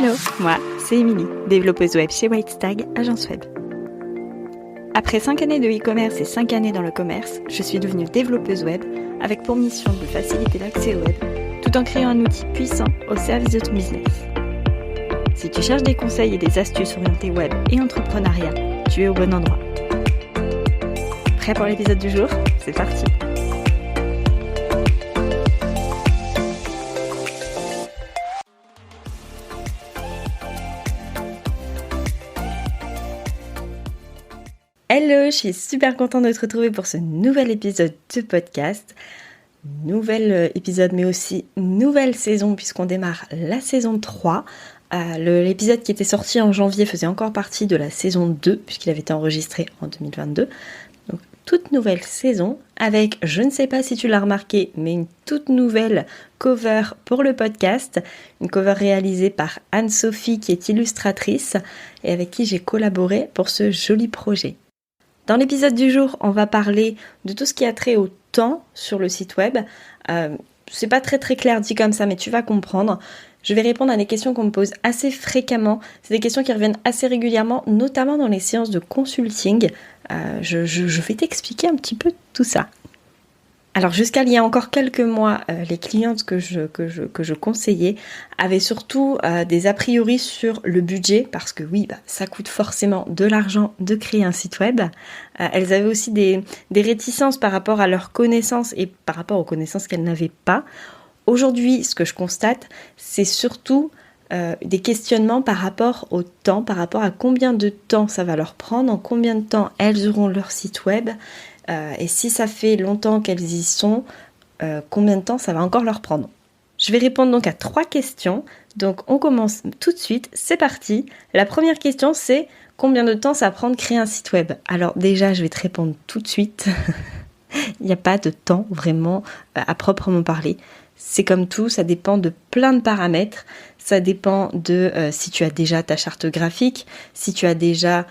Hello, moi, c'est Émilie, développeuse web chez Whitestag, agence web. Après 5 années de e-commerce et 5 années dans le commerce, je suis devenue développeuse web avec pour mission de faciliter l'accès au web tout en créant un outil puissant au service de ton business. Si tu cherches des conseils et des astuces orientées web et entrepreneuriat, tu es au bon endroit. Prêt pour l'épisode du jour ? C'est parti! Hello, je suis super contente de te retrouver pour ce nouvel épisode de podcast. Nouvel épisode mais aussi nouvelle saison puisqu'on démarre la saison 3. L'épisode qui était sorti en janvier faisait encore partie de la saison 2 puisqu'il avait été enregistré en 2022. Donc toute nouvelle saison avec, je ne sais pas si tu l'as remarqué, mais une toute nouvelle cover pour le podcast. Une cover réalisée par Anne-Sophie qui est illustratrice et avec qui j'ai collaboré pour ce joli projet. Dans l'épisode du jour, on va parler de tout ce qui a trait au temps sur le site web. C'est pas très clair dit comme ça, mais tu vas comprendre. Je vais répondre à des questions qu'on me pose assez fréquemment. C'est des questions qui reviennent assez régulièrement, notamment dans les séances de consulting. Je vais t'expliquer un petit peu tout ça. Alors jusqu'à il y a encore quelques mois, les clientes que je conseillais avaient surtout des a priori sur le budget parce que oui, ça coûte forcément de l'argent de créer un site web. Elles avaient aussi des réticences par rapport à leurs connaissances et par rapport aux connaissances qu'elles n'avaient pas. Aujourd'hui, ce que je constate, c'est surtout des questionnements par rapport au temps, par rapport à combien de temps ça va leur prendre, en combien de temps elles auront leur site web. Et si ça fait longtemps qu'elles y sont, combien de temps ça va encore leur prendre ? Je vais répondre donc à 3 questions. Donc on commence tout de suite, c'est parti. La première question c'est combien de temps ça prend de créer un site web ? Alors déjà je vais te répondre tout de suite. Il n'y a pas de temps vraiment à proprement parler. C'est comme tout, ça dépend de plein de paramètres. Ça dépend de si tu as déjà ta charte graphique, si tu as déjà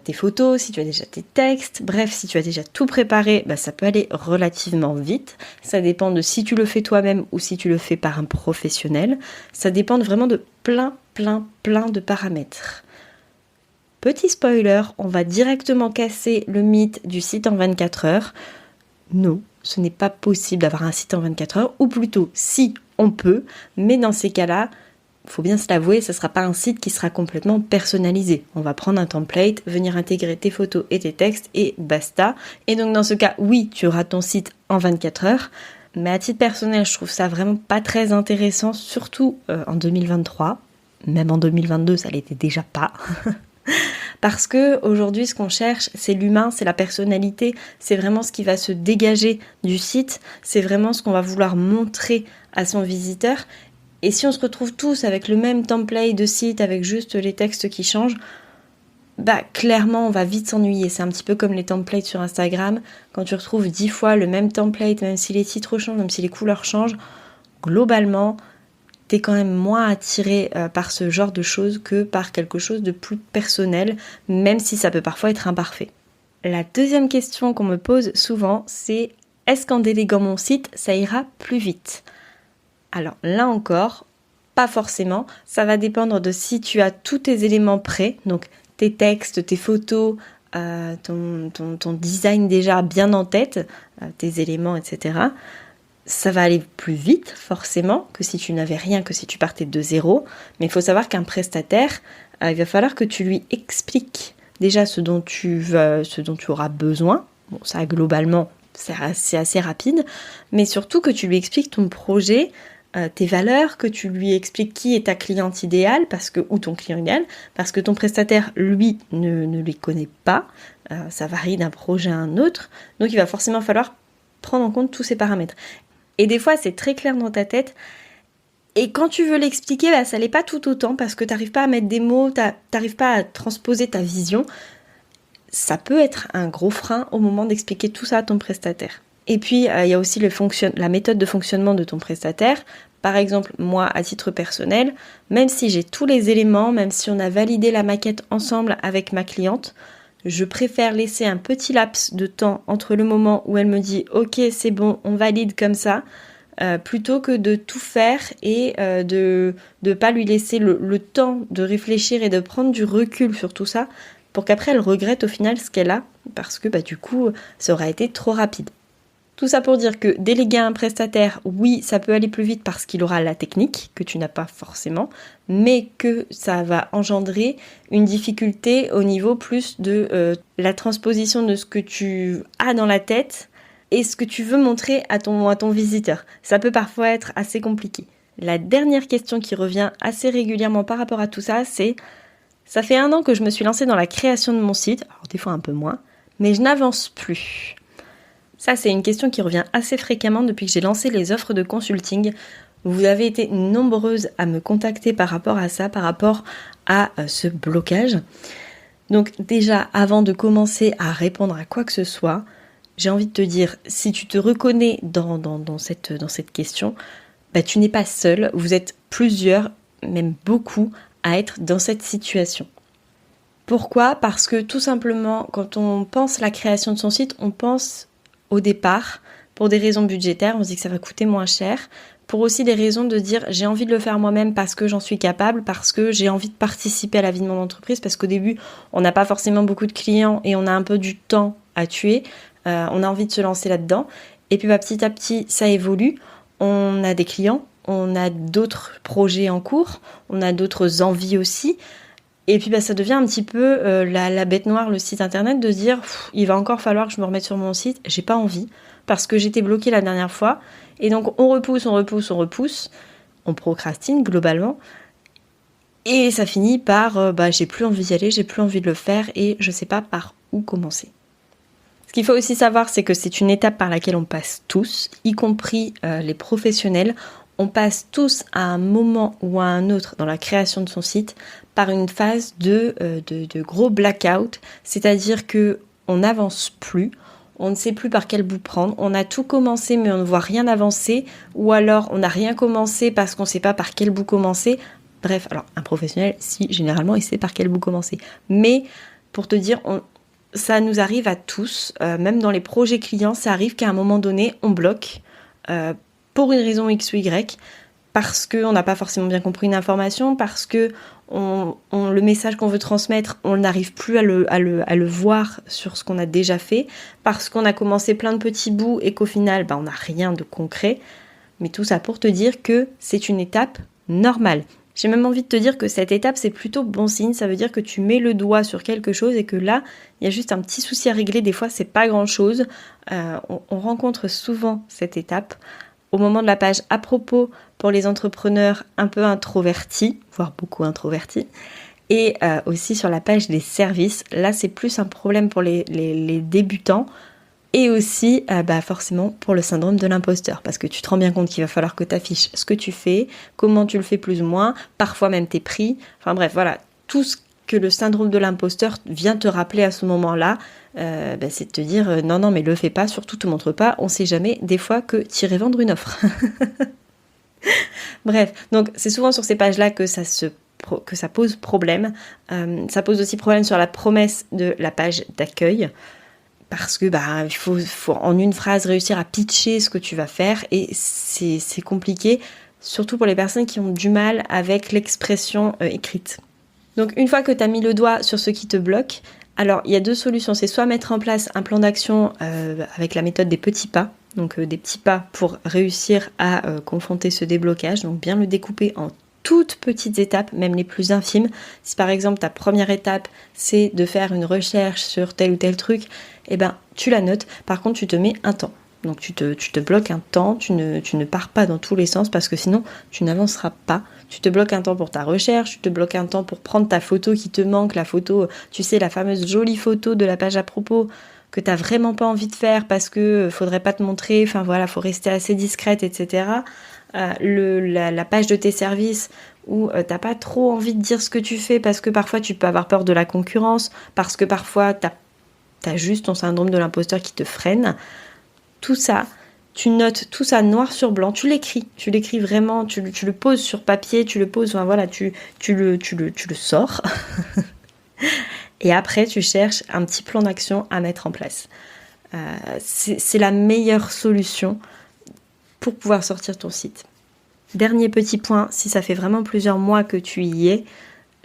tes photos, si tu as déjà tes textes. Bref, si tu as déjà tout préparé, ça peut aller relativement vite. Ça dépend de si tu le fais toi-même ou si tu le fais par un professionnel. Ça dépend vraiment de plein de paramètres. Petit spoiler, on va directement casser le mythe du site en 24 heures. Non, ce n'est pas possible d'avoir un site en 24 heures, ou plutôt, si, on peut, mais dans ces cas-là, il faut bien se l'avouer, ce ne sera pas un site qui sera complètement personnalisé. On va prendre un template, venir intégrer tes photos et tes textes, et basta. Et donc dans ce cas, oui, tu auras ton site en 24 heures, mais à titre personnel, je trouve ça vraiment pas très intéressant, surtout en 2023. Même en 2022, ça l'était déjà pas. Parce que aujourd'hui, ce qu'on cherche, c'est l'humain, c'est la personnalité, c'est vraiment ce qui va se dégager du site, c'est vraiment ce qu'on va vouloir montrer à son visiteur. Et si on se retrouve tous avec le même template de site, avec juste les textes qui changent, clairement, on va vite s'ennuyer. C'est un petit peu comme les templates sur Instagram. Quand tu retrouves 10 fois le même template, même si les titres changent, même si les couleurs changent, globalement, t'es quand même moins attiré par ce genre de choses que par quelque chose de plus personnel, même si ça peut parfois être imparfait. La deuxième question qu'on me pose souvent, c'est « Est-ce qu'en déléguant mon site, ça ira plus vite ?» Alors là encore, pas forcément. Ça va dépendre de si tu as tous tes éléments prêts, donc tes textes, tes photos, ton design déjà bien en tête, tes éléments, etc., ça va aller plus vite, forcément, que si tu n'avais rien, que si tu partais de zéro. Mais il faut savoir qu'un prestataire, il va falloir que tu lui expliques déjà ce dont tu auras besoin. Bon, ça, globalement, c'est assez rapide. Mais surtout que tu lui expliques ton projet, tes valeurs, que tu lui expliques qui est ta cliente idéale, ou ton client idéal, parce que ton prestataire, lui, ne les connaît pas. Ça varie d'un projet à un autre. Donc, il va forcément falloir prendre en compte tous ces paramètres. Et des fois, c'est très clair dans ta tête. Et quand tu veux l'expliquer, ça l'est pas tout autant parce que tu n'arrives pas à mettre des mots, tu n'arrives pas à transposer ta vision. Ça peut être un gros frein au moment d'expliquer tout ça à ton prestataire. Et puis, il y a aussi la méthode de fonctionnement de ton prestataire. Par exemple, moi, à titre personnel, même si j'ai tous les éléments, même si on a validé la maquette ensemble avec ma cliente, je préfère laisser un petit laps de temps entre le moment où elle me dit « Ok, c'est bon, on valide comme ça », plutôt que de tout faire et de pas lui laisser le temps de réfléchir et de prendre du recul sur tout ça pour qu'après elle regrette au final ce qu'elle a parce que du coup ça aura été trop rapide. Tout ça pour dire que déléguer à un prestataire, oui, ça peut aller plus vite parce qu'il aura la technique que tu n'as pas forcément, mais que ça va engendrer une difficulté au niveau plus de la transposition de ce que tu as dans la tête et ce que tu veux montrer à ton visiteur. Ça peut parfois être assez compliqué. La dernière question qui revient assez régulièrement par rapport à tout ça, c'est « Ça fait 1 an que je me suis lancée dans la création de mon site, alors des fois un peu moins, mais je n'avance plus. » Ça, c'est une question qui revient assez fréquemment depuis que j'ai lancé les offres de consulting. Vous avez été nombreuses à me contacter par rapport à ça, par rapport à ce blocage. Donc déjà, avant de commencer à répondre à quoi que ce soit, j'ai envie de te dire, si tu te reconnais dans cette question, tu n'es pas seul, vous êtes plusieurs, même beaucoup, à être dans cette situation. Pourquoi ? Parce que tout simplement, quand on pense la création de son site, on pense au départ, pour des raisons budgétaires, on se dit que ça va coûter moins cher, pour aussi des raisons de dire j'ai envie de le faire moi-même parce que j'en suis capable, parce que j'ai envie de participer à la vie de mon entreprise, parce qu'au début, on n'a pas forcément beaucoup de clients et on a un peu du temps à tuer, on a envie de se lancer là-dedans, et puis petit à petit, ça évolue, on a des clients, on a d'autres projets en cours, on a d'autres envies aussi, et puis ça devient un petit peu la bête noire, le site internet, de se dire il va encore falloir que je me remette sur mon site, j'ai pas envie, parce que j'étais bloquée la dernière fois, et donc on repousse, on procrastine globalement, et ça finit par j'ai plus envie d'y aller, j'ai plus envie de le faire, et je sais pas par où commencer. Ce qu'il faut aussi savoir, c'est que c'est une étape par laquelle on passe tous, y compris les professionnels. On passe tous à un moment ou à un autre dans la création de son site par une phase de gros blackout, c'est-à-dire que on n'avance plus, on ne sait plus par quel bout prendre, on a tout commencé mais on ne voit rien avancer, ou alors on n'a rien commencé parce qu'on ne sait pas par quel bout commencer. Bref, alors un professionnel, si, généralement il sait par quel bout commencer. Mais pour te dire, ça nous arrive à tous, même dans les projets clients, ça arrive qu'à un moment donné, on bloque pour une raison X ou Y, parce qu'on n'a pas forcément bien compris une information, parce que le message qu'on veut transmettre, on n'arrive plus à le voir sur ce qu'on a déjà fait, parce qu'on a commencé plein de petits bouts et qu'au final, on n'a rien de concret. Mais tout ça pour te dire que c'est une étape normale. J'ai même envie de te dire que cette étape, c'est plutôt bon signe. Ça veut dire que tu mets le doigt sur quelque chose et que là, il y a juste un petit souci à régler. Des fois, c'est pas grand-chose. On rencontre souvent cette étape au moment de la page à propos pour les entrepreneurs un peu introvertis, voire beaucoup introvertis, et aussi sur la page des services. Là, c'est plus un problème pour les débutants et aussi forcément pour le syndrome de l'imposteur, parce que tu te rends bien compte qu'il va falloir que tu affiches ce que tu fais, comment tu le fais plus ou moins, parfois même tes prix, enfin bref, voilà, tout ce que le syndrome de l'imposteur vient te rappeler à ce moment-là, c'est de te dire non mais le fais pas, surtout te montre pas, on sait jamais des fois que tu irais vendre une offre. Bref, donc c'est souvent sur ces pages-là que ça pose problème. Ça pose aussi problème sur la promesse de la page d'accueil, parce que il faut en une phrase réussir à pitcher ce que tu vas faire, et c'est compliqué, surtout pour les personnes qui ont du mal avec l'expression écrite. Donc une fois que tu as mis le doigt sur ce qui te bloque, alors il y a 2 solutions, c'est soit mettre en place un plan d'action avec la méthode des petits pas, donc des petits pas pour réussir à confronter ce déblocage, donc bien le découper en toutes petites étapes, même les plus infimes. Si par exemple ta première étape c'est de faire une recherche sur tel ou tel truc, tu la notes, par contre tu te mets un temps. Donc tu te bloques un temps, tu ne pars pas dans tous les sens parce que sinon tu n'avanceras pas. Tu te bloques un temps pour ta recherche, tu te bloques un temps pour prendre ta photo qui te manque, la photo, tu sais, la fameuse jolie photo de la page à propos que t'as vraiment pas envie de faire parce que faudrait pas te montrer, enfin voilà, faut rester assez discrète, etc. La page de tes services où t'as pas trop envie de dire ce que tu fais parce que parfois tu peux avoir peur de la concurrence, parce que parfois t'as juste ton syndrome de l'imposteur qui te freine. Tout ça, tu notes tout ça noir sur blanc, tu l'écris vraiment, tu le poses sur papier, tu le poses, enfin voilà, tu le sors. Et après, tu cherches un petit plan d'action à mettre en place. C'est la meilleure solution pour pouvoir sortir ton site. Dernier petit point, si ça fait vraiment plusieurs mois que tu y es,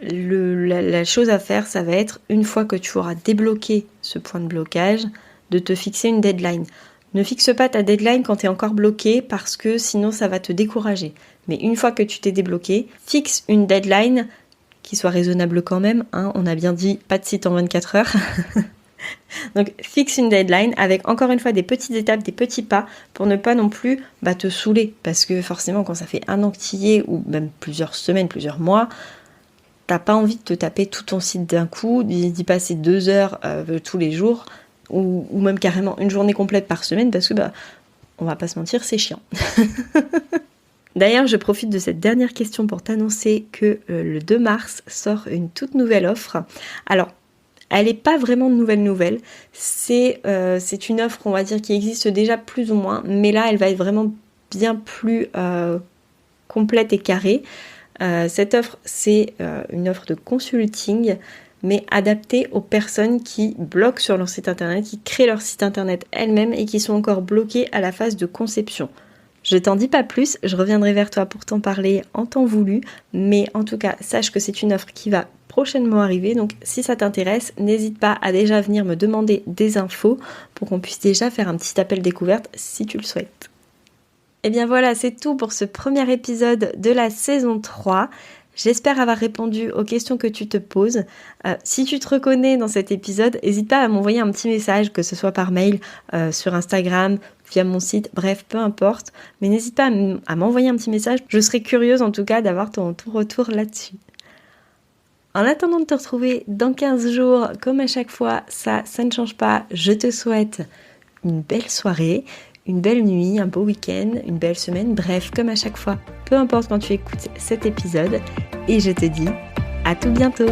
la chose à faire, ça va être, une fois que tu auras débloqué ce point de blocage, de te fixer une deadline. Ne fixe pas ta deadline quand tu es encore bloqué parce que sinon ça va te décourager. Mais une fois que tu t'es débloqué, fixe une deadline qui soit raisonnable quand même. On a bien dit pas de site en 24 heures. Donc fixe une deadline avec encore une fois des petites étapes, des petits pas pour ne pas non plus te saouler. Parce que forcément quand ça fait un an que tu y es ou même plusieurs semaines, plusieurs mois, t'as pas envie de te taper tout ton site d'un coup, d'y passer 2 heures tous les jours ou même carrément une journée complète par semaine parce que on va pas se mentir, c'est chiant. D'ailleurs, je profite de cette dernière question pour t'annoncer que le 2 mars sort une toute nouvelle offre. Alors, elle n'est pas vraiment nouvelle. C'est une offre, on va dire, qui existe déjà plus ou moins, mais là, elle va être vraiment bien plus complète et carrée. Cette offre, c'est une offre de consulting, mais adaptée aux personnes qui bloquent sur leur site internet, qui créent leur site internet elles-mêmes et qui sont encore bloquées à la phase de conception. Je t'en dis pas plus, je reviendrai vers toi pour t'en parler en temps voulu, mais en tout cas, sache que c'est une offre qui va prochainement arriver, donc si ça t'intéresse, n'hésite pas à déjà venir me demander des infos pour qu'on puisse déjà faire un petit appel découverte si tu le souhaites. Et bien voilà, c'est tout pour ce premier épisode de la saison 3. J'espère avoir répondu aux questions que tu te poses. Si tu te reconnais dans cet épisode, n'hésite pas à m'envoyer un petit message, que ce soit par mail, sur Instagram, via mon site, bref, peu importe. Mais n'hésite pas à m'envoyer un petit message. Je serais curieuse en tout cas d'avoir ton retour là-dessus. En attendant de te retrouver dans 15 jours, comme à chaque fois, ça ne change pas. Je te souhaite une belle soirée, une belle nuit, un beau week-end, une belle semaine, bref, comme à chaque fois, peu importe quand tu écoutes cet épisode, et je te dis à tout bientôt.